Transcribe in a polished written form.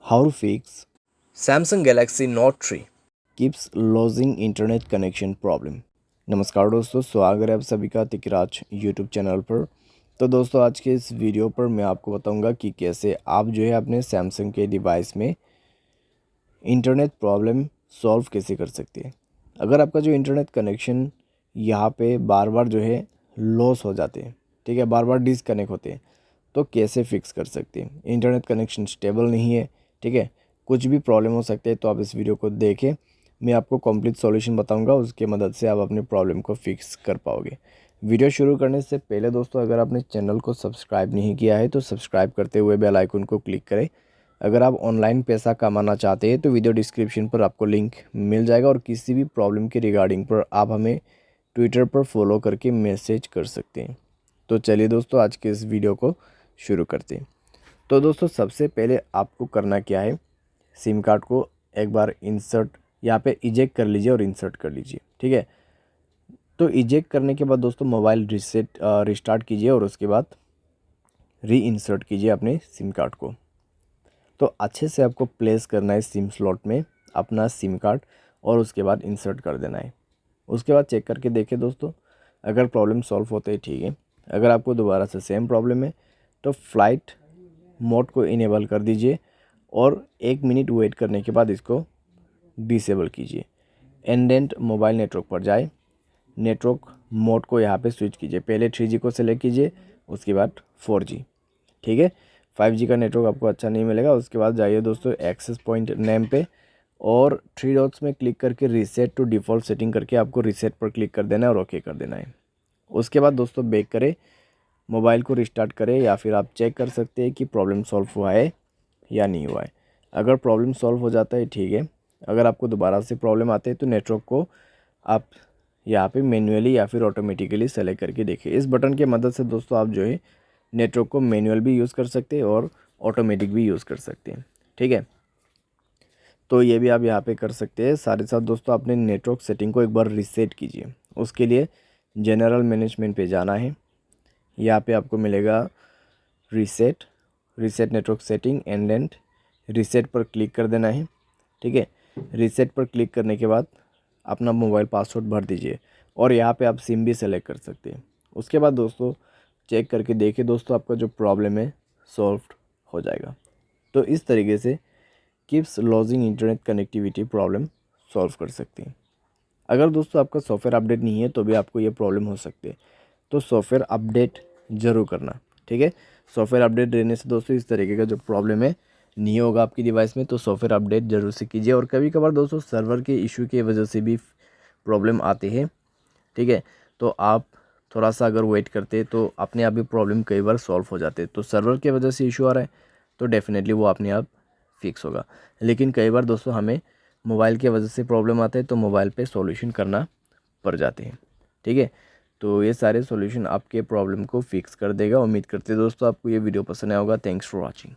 How to fix Samsung Galaxy Note 3। keeps losing internet connection problem। नमस्कार दोस्तों, स्वागत है आप सभी का तिकराज यूट्यूब चैनल पर। तो दोस्तों, आज के इस वीडियो पर मैं आपको बताऊंगा कि कैसे आप जो है अपने सैमसंग के डिवाइस में इंटरनेट प्रॉब्लम सॉल्व कैसे कर सकते हैं। अगर आपका जो इंटरनेट कनेक्शन यहाँ पे बार बार जो है लॉस हो जाते हैं, ठीक है, बार बार डिसकनेक्ट होते हैं, तो कैसे फिक्स कर सकते हैं। इंटरनेट कनेक्शन स्टेबल नहीं है, ठीक है, कुछ भी प्रॉब्लम हो सकते हैं, तो आप इस वीडियो को देखें। मैं आपको कंप्लीट सॉल्यूशन बताऊंगा, उसके मदद से आप अपने प्रॉब्लम को फिक्स कर पाओगे। वीडियो शुरू करने से पहले दोस्तों, अगर आपने चैनल को सब्सक्राइब नहीं किया है तो सब्सक्राइब करते हुए बेल आइकन को क्लिक करें। अगर आप ऑनलाइन पैसा कमाना चाहते हैं तो वीडियो डिस्क्रिप्शन पर आपको लिंक मिल जाएगा, और किसी भी प्रॉब्लम के रिगार्डिंग पर आप हमें ट्विटर पर फॉलो करके मैसेज कर सकते हैं। तो चलिए दोस्तों, आज के इस वीडियो को शुरू करते हैं। तो दोस्तों, सबसे पहले आपको करना क्या है, सिम कार्ड को एक बार इंसर्ट यहाँ पे इजेक्ट कर लीजिए और इंसर्ट कर लीजिए, ठीक है। तो इजेक्ट करने के बाद दोस्तों मोबाइल रिस्टार्ट कीजिए और उसके बाद री इंसर्ट कीजिए अपने सिम कार्ड को। तो अच्छे से आपको प्लेस करना है सिम स्लॉट में अपना सिम कार्ड, और उसके बाद इंसर्ट कर देना है। उसके बाद चेक करके देखें दोस्तों, अगर प्रॉब्लम सॉल्व होते हैं ठीक है। अगर आपको दोबारा से सेम प्रॉब्लम है तो फ्लाइट मोड को इनेबल कर दीजिए, और 1 मिनट वेट करने के बाद इसको डिसेबल कीजिए। एंडेंट मोबाइल नेटवर्क पर जाए, नेटवर्क मोड को यहाँ पे स्विच कीजिए। पहले 3G को सेलेक्ट कीजिए, उसके बाद 4G, ठीक है। 5G का नेटवर्क आपको अच्छा नहीं मिलेगा। उसके बाद जाइए दोस्तों एक्सेस पॉइंट नेम पे, और 3 डॉट्स में क्लिक करके रीसेट टू डिफ़ॉल्ट सेटिंग करके आपको रीसेट पर क्लिक कर देना है और ओके कर देना है। उसके बाद दोस्तों बैक करें, मोबाइल को रिस्टार्ट करें, या फिर आप चेक कर सकते हैं कि प्रॉब्लम सॉल्व हुआ है या नहीं हुआ है। अगर प्रॉब्लम सॉल्व हो जाता है ठीक है। अगर आपको दोबारा से प्रॉब्लम आते हैं तो नेटवर्क को आप यहाँ पे मैन्युअली या फिर ऑटोमेटिकली सेलेक्ट करके देखिए। इस बटन के मदद से दोस्तों आप जो है नेटवर्क को मैनुअल भी यूज़ कर सकते हैं और ऑटोमेटिक भी यूज़ कर सकते हैं, ठीक है। तो ये भी आप यहाँ पे कर सकते हैं। साथ ही साथ दोस्तों अपने नेटवर्क सेटिंग को एक बार रीसेट कीजिए। उसके लिए जनरल मैनेजमेंट पे जाना है। यहाँ पे आपको मिलेगा reset network setting and reset पर क्लिक कर देना है, ठीक है। रीसेट पर क्लिक करने के बाद अपना मोबाइल पासवर्ड भर दीजिए, और यहाँ पे आप सिम भी सेलेक्ट कर सकते हैं। उसके बाद दोस्तों चेक करके देखिए दोस्तों, आपका जो प्रॉब्लम है सॉल्व हो जाएगा। तो इस तरीके से keeps lodging internet connectivity problem solve कर सकते हैं। अगर दोस्तों आपका सॉफ्टवेयर अपडेट नहीं है तो भी आपको ये प्रॉब्लम हो सकती है, तो सॉफ्टवेयर अपडेट ज़रूर करना, ठीक है। सॉफ्टवेयर अपडेट रहने से दोस्तों इस तरीके का जो प्रॉब्लम है नहीं होगा आपकी डिवाइस में। तो सॉफ्टवेयर अपडेट ज़रूर से कीजिए। और कभी कभार दोस्तों सर्वर के इशू की वजह से भी प्रॉब्लम आती है, ठीक है। तो आप थोड़ा सा अगर वेट करते तो अपने आप भी प्रॉब्लम कई बार सॉल्व हो जाते। तो सर्वर की वजह से इशू आ रहा है तो डेफिनेटली वो अपने आप फिक्स होगा। लेकिन कई बार दोस्तों हमें मोबाइल की वजह से प्रॉब्लम आते हैं तो मोबाइल पे सॉल्यूशन करना पड़ जाते हैं, ठीक है। तो ये सारे सॉल्यूशन आपके प्रॉब्लम को फिक्स कर देगा। उम्मीद करते हैं दोस्तों आपको ये वीडियो पसंद आया होगा। Thanks for watching.